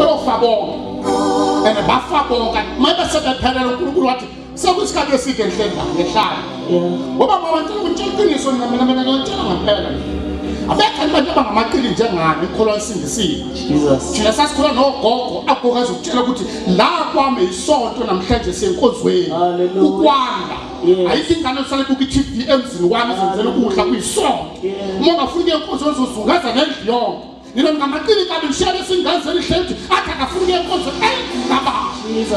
bayofabonga and bafabonga mabe sebephelela uNkulunkulu wathi sekuyisikhathi eside enhlenda ngehlala ngoba mawantshela ukuthi iqiniso mina ngiyotshela ngaphela abekho abantu abangamaqili njengani ikholwa isindisile Jesus thina sasikhola nogogo agokaza ukutshela ukuthi la kwami isonto namhlanje senkozweni ukwanda ayikho ingane osale buka iTV emzini wami zenzela ukudla kuyisonto uma ungafuna inkonzo uzozungaza nendlu yonke nina ngamaqili kabi ngishaya singazeli hlethi athi akafuna inkonzo engaba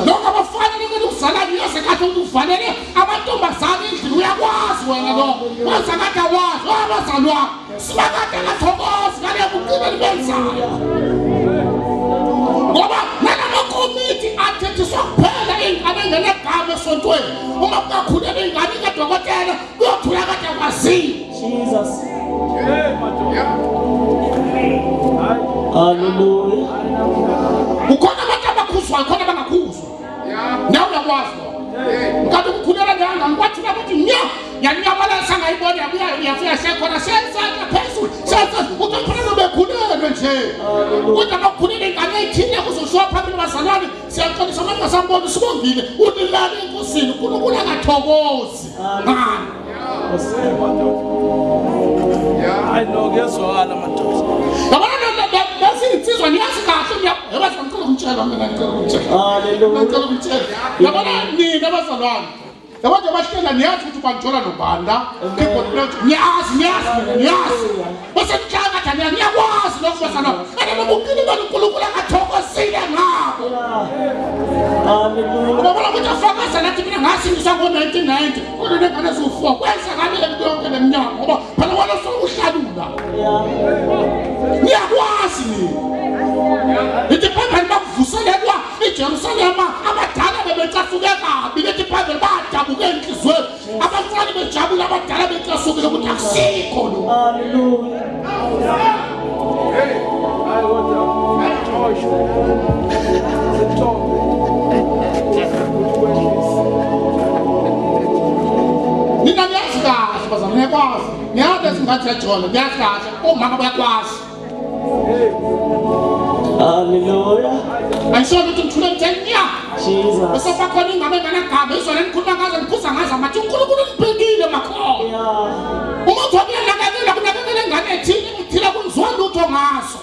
lokho abafanele ukuzalana yase kade ukufanele amantombazane endlini uyakwazi wena lo wenza kade awazi abazalwa sibakade ngathokoza ngale kuqina libenzayo ngoba nalama committee athethiswa kuphela ingane ngelegama esontweni uma kukakhulela ingane kadokotela kuyothula kade kwaziyo Jesus Hallelujah ukhona abantu abakhuzwayo khona abangakhuzwa nawe uyakwazi ngathi ukukhulela nganga ngikwathi ukuthi nya yanyamalasa ngayibona yafika sekhona sensaka phezulu senza ukuphela bekhulelwe nje ukuthi abakhulele ingane ethile kuzoshowa phambili bazalwane siyaxolisa manje ngasambona sikongile ulilala enkosini uNkulunkulu akathokozi ngani I know kuyezwakala madoda yabona basinsizwa niyazi kahle yabazi ngicela ukutshela mina ngicela ukutshela Hallelujah ngicela ukutshela yabona nina abazalwane yabona bashela niyazi ukuthi banjola nobanda niyazi bese ngihlanga kathi ngiyakwazi lokho bazalwane ene ukukile uNkulunkulu akathokozile ngabo Hallelujah ngoba ukuthi afakaza lathi mina ngasindiswa ngo1990 kodwa nengane zo4 kwenza ngale yonke leminyaka ngoba phela wona sokuhlalula niyakwazi nini ithi phambili bakuvuselelwa eJerusalema abadala bebecasuke kabi bethi phambili badabuke enhlizweni abancane bejabula abadala becasukile ukuthi akusikho lo Hallelujah I want to nina niyazi kahle bazalwane niyakwazi niyazi singathi yajona niyazi kahle omama bayakwazi Hallelujah ayisho ukuthi ngithule ngithenya Jesus bese bakhona ingane enganagama izona nikhuluma ngazo niphuza ngazo amathi uNkulunkulu nibhekile makhona uma uthobela nakakela kunakekela ingane ethile kunzwa lutho ngaso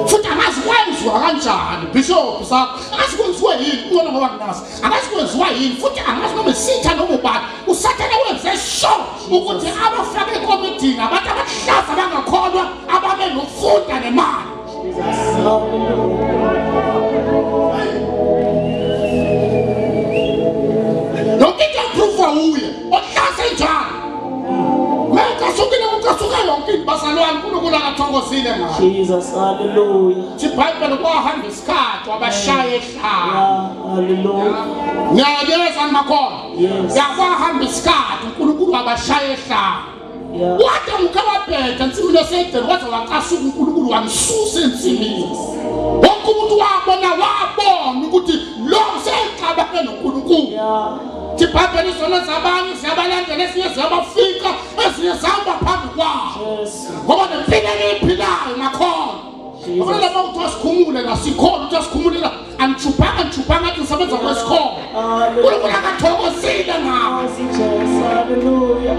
futhi amazi kwenziwa kanjani bishop sakho akazi kwenziwa yini ubona ngoba nginazi akazi kwenziwa yini futhi angazi noma isitha noma ubani usathana wenze sure ukuthi abafake committee abantu abahlaza bangakholwa ababe nokufunda nemali yonke into proof uye ohlase njani mekasukile ukasuka yonke bazalwane uNkulunkulu akathokozile ngayo Jesus hallelujah iBhayibheli kwahamba isikhathi wabashaya ehlala hallelujah ngiyayeza makhona Yes. yakwahamba isikhathi uNkulunkulu wabashaya ehlala wade mukababhetha insimini esedeni waze wacasuka uNkulunkulu wamsusa ensimini wonke umuntu wabona ukuthi lo seyixabane noNkulunkulu iBhayibheli zona zabanye ziyabalandela ezinye ziyabafika ezinye zihamba phambi kwabo ngoba nempilo ephilayo makhona ngoba laba uthi asikhumule nasikhona uthi asikhumulela anchupanga athi ngisebenza kwesikolo uNkulunkulu akathokozile ngabo Jesus hallelujah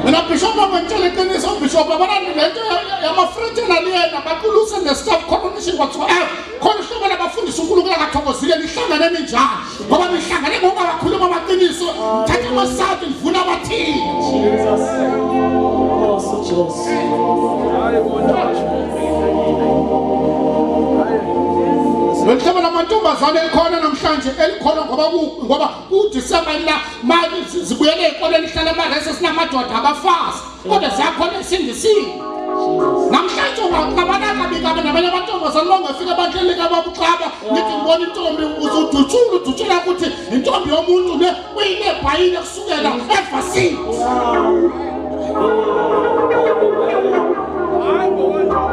mina bishop ngitshela iqiniso bishop abana lento yamafrente naliyena baquluse nestaff coordination whatsoever khona uhlobo labafundisa uNkulunkulu akathokozile nihlangane ninjani ngoba nihlangane ngoba bakhuluma amaqiniso thatha amasadi nivuna abathini Jesus oh Jesus Lomhlaba lamantombazane elikhona namhlanje elikhona ngoba kuDisemba la manje zibuyele ezikoleni ihlala emarese sinamadoda abafazi kodwa siyakhona isindisile namhlanje ungaqabana kabi nabanye amantombazane bangafika abanhleleka ababuqaba ngithi ngibona intombi uzudutsula ukuthi intombi yomuntu le uyinebhayini kusukela evasini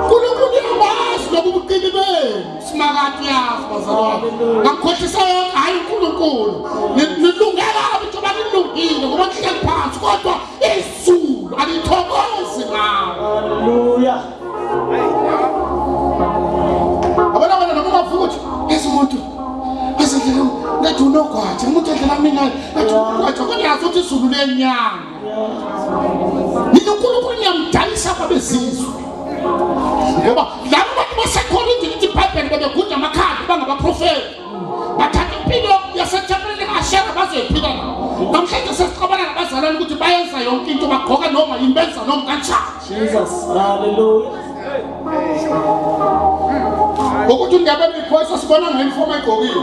uNkulunkulu uyabazi lobubuqili benu simakade yazi bazalwane ngakhohlisa yonke hayi uNkulunkulu nilungela njengoba nilungile ngoba nihleli phansi kodwa izulu alithokozi ngawo. Hallelujah. Abana noma bavuthi ezimuntu azindlela ngathi unogwathi umuntu endlela mina ngathi ugwathi kodwa yazi ukuthi izulu lenyanga nina uNkulunkulu nyamdalisa kwabezizwe ngoba labo bantu baseKorinte lithi iBhayibheli bebegunda amakhanda bangabaprofeti bathatha impilo yasethempelini kaShera bazoyiphila namhlanje sesixabana nabazalwane ukuthi bayenza yonke into bagqoka noma imbenza noma kanjani. Jesus. Hallelujah. Ukuthi ndiyabona ikhosi sibona ngenifomu ayigqokile.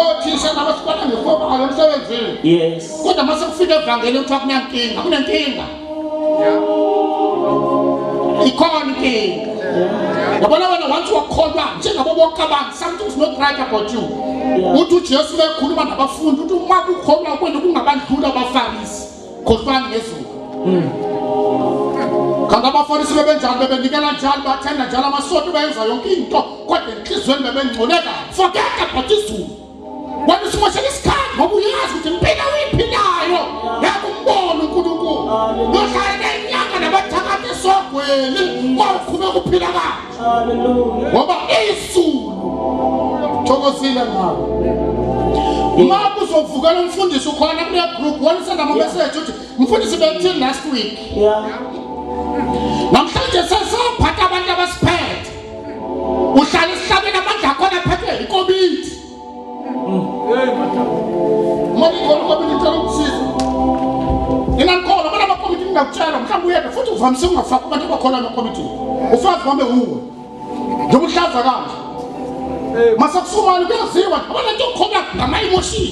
Othisha nabasibona ngefomu ayemsebenzini. Yes. Kodwa mase kufika evangeli kuthiwa kunenkinga, kunenkinga. Ikhona inkinga. Yabona wena once wakholwa njengabo bonke abantu something is not right about you. Uthi uJesu bekhuluma nabafundi uthi uma ukholwa kwenu kungabandlula abaFarisi khohlwana ngezulu. Kanti abaFarisi bebenjani bebenikela njalo bathenda njalo amasonto benza yonke into kodwa enhlizweni bebengcoleka forget about izulu. Wena usimoshela isikhathi ngoba uyazi ukuthi impilo uyiphilayo yakumbona uNkulunkulu. Nohlala nenyanga nabathakathi esogwini kwaqhubeka ukuphila kahle. Hallelujah. Ngoba izulu thokozile ngawo. Uma kuzovukela umfundisi ukhona kule group one send ama message uthi umfundisi bethini last week. Yeah. Namhlanje sesaphatha abantu abasiphethe. Uhlala esihlabeni amandla akhona aphethe iCOVID. Mali iCOVID icela ukusiza. Inankhona bona abaCOVID ngakutshela mhlawumbe uyeke futhi uvamise ungafaka abantu abakhona neCOVID. Ufazi wami uwe. Njengohlaza kanje. Masakusumana kuyaziwa abona nje ukhona ngama-emotion.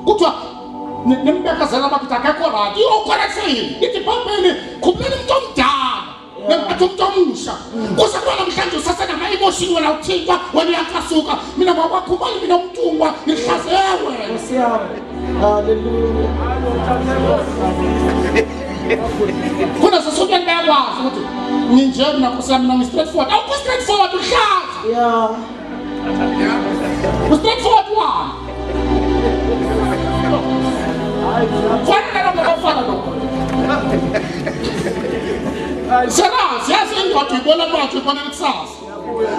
Kuthiwa nembekazela bakuthi akekho right. Iyokhona kuseyini. Ithi iBhayibheli khumbuleni umuntu omdala. Ngibathi umuntu omusha. Kusakuba namhlanje usasenama-emotion wena uthintwa wena uyakasuka. Mina ngakwakhumali mina umntungwa ngihlazewe. Hallelujah. Kuna sesokweni bayakwazi ukuthi ninje mina Nkosi yami mina ngi-straight forward. Awukho straight forward uhlaza. Yeah. Straight forward one. Fanele ngabafana lokho. Serazi yazi indoda uyibona manje uyibona kusasa.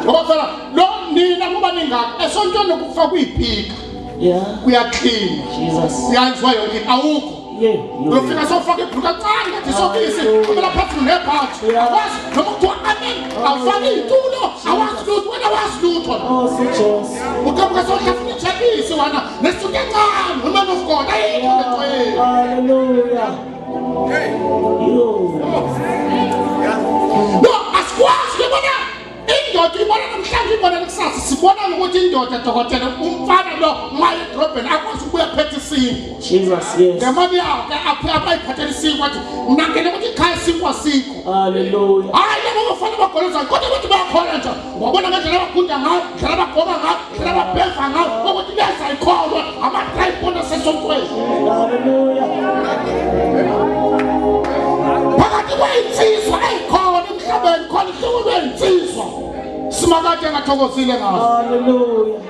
Ngoba phela lo nina kuba ningaki esontweni ukufa kuyiphika. Yeah. Uyaklina. Jesus. Uyanzwa yonke awukho. Yeah. Uyofika sofaka ibhuka kancane ngathi sokisi kumele phansi nebhathi. Awazi noma kuthiwa amen awufaki itulo awazi lutho wena wazi lutho. Oh, so Jesus. Ukabuka sohlafuna ichapisi wena nesithuke kancane uMan of God ayikho lento yethu. Hallelujah. You. No, asikwazi ubona indoda ibona namhlanje ibona kusasa sibona ukuthi indoda dokotela umfana lo maye edrobheni akwazi ukuya phethe isingo. Jesus, yes. Ngemali yakhe apayiphathela isingo wathi ngingangena ukuthi ikhaya isingo asikho. Hallelujah. Hayi labo bafana bagoleza kodwa bathi bayakhona nje. Wabona ngendlela abagunda ngayo, ngendlela abagqoka ngayo, ngendlela ababheva ngayo ukuthi beyazayikholwa ama-tribal asesontweni. Hallelujah. Phakathi kwey'nsizwa ey'khona emhlabeni khona ihlobo lwey'nsizwa simakade engathokozile ngazo. Hallelujah.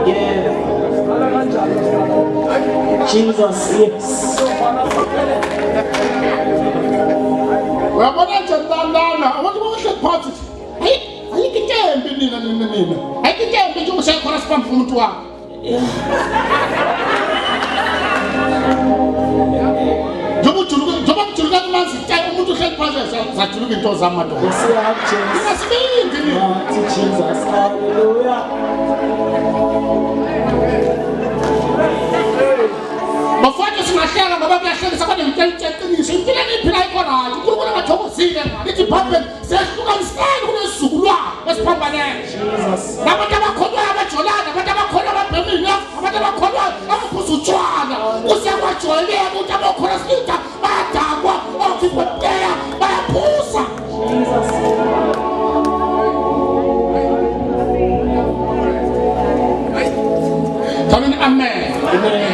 Yeah. Jesus, yes. Uyabona nje ntandana abantu bahleli phansi ayikho into embi nina ayikho into embi nje usekhona siphambi umuntu wakho. Njengoba kujuluka kumanzi umuntu uhleli phansi zajuluka into zami madoda. Ingasibindi nina. Jesus, hallelujah. Bafana singahleka ngoba kuyahlekisa kodwa ngicela impilo engiyiphila ayikho right. uNkulunkulu angathokozile ngalo. Ithi iBhayibheli sehlukaniseni kunezizukulwane esiphambanene. Jesus. Nabantu abakholwayo abajolana, abantu abakholwa ababhemile, abantu abakholwa abaphuza utshwala. Kusekwajwayeleka ukuthi abakholwa silida bayadakwa, okhipeteya bayaphuza. Jesus. Amen. Amen. Amen.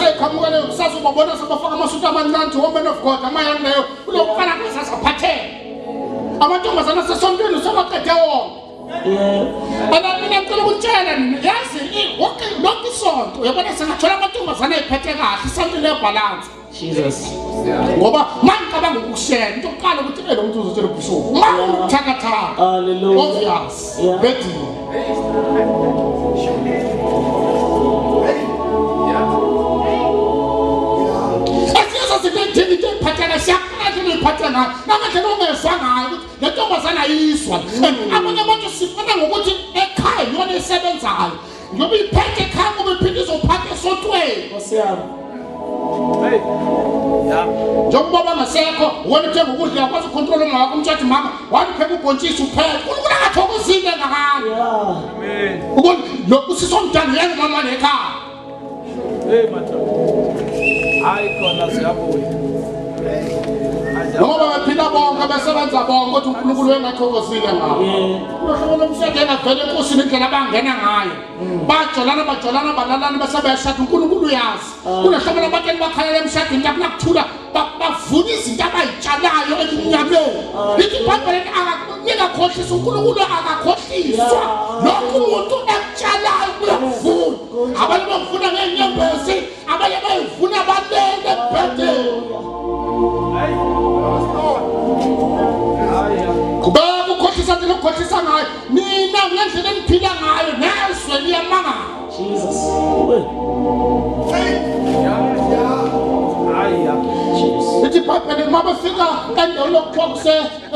Ekhambukele kusasa ubabona sebafaka amasuti amancane woman of God amayaleyo kulokufana kusasa phathele amantombazana sesontweni usewaqede wonke. Mina ngicela ukutshela yazi lonke isonto uyabona singathola amantombazana ayiphethe kahle isonto lebhalansi. Jesus. Ngoba mangicabanga ukushare into oqala ukuthi lo muntu uzotshela ubishop mangithakathaka. Hallelujah. Obvious. Betty. Patana shakana jeni patana nanga jeno ngezwa ngayo le ntombazana ayiswa abanye abantu sifuna ngokuthi ekhaya yona esebenzayo ngoba iphethe ekhaya ngoba iphinde izophatha esontweni Nkosiyami. Hey. Yeah. njengoba bangasekho wena uthenga ukudla yakwazi ukontrola ngakho umthatha mama wathi phela ubhontshisi uphela uNkulunkulu akathokozile ngakho Amen. ubona lokhu sisomdala yena mama lekhaya. Hey, madoda. Hayi khona siyabuya. Ngoba baphila bonke basebenza bonke ukuthi uNkulunkulu engathokozile ngabo. Uhlolo umshadela vele inkosi indlela abangena ngayo. Bajolana balalana basebeshada uNkulunkulu uyazi. Kunahlobo labantu bakhalela emshadweni akunakuthula bavuna izinto abayitshalayo eminyakeni. Lithi iBhayibheli akakhohlisa uNkulunkulu akakhohliswa. Lokhu umuntu ekutshalayo kuyavuna. Abanye bavuna ngenyembezi, abanye bayivuna balele ebhedeni. Kubeka ukukhohlisa nje ukukhohlisa ngayo mina ngendlela engiphila ngayo nezwe liyamanga. Jesus. Lithi iBhayibheli uma befika endaweni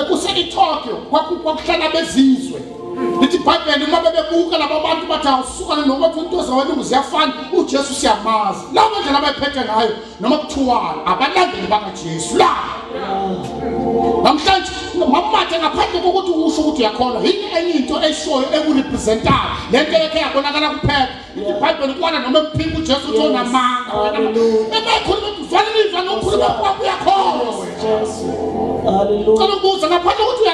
kuse eTokyo kwakuhlala bezizwe. Lithi iBhayibheli uma bebebuka labo bantu bathi awusukane noma umuntu ozawena uziyafana uJesu siyamazi. Lawo ndlela abayiphethe ngayo noma kuthiwani abalandeli bakaJesu la. Namhlanje mamathe ngaphandle kokuthi usho ukuthi uyakhona yini enye into eshoyo ekurepresentayo lento ekhe yabonakala kuphela iBhayibheli kwana noma emphinga uJesu uthi onamanga ebekhuluma ukufanele izwa nokukhuluma kwakuyakhona Jesus. Hallelujah. Cela ukubuza ngaphandle kokuthi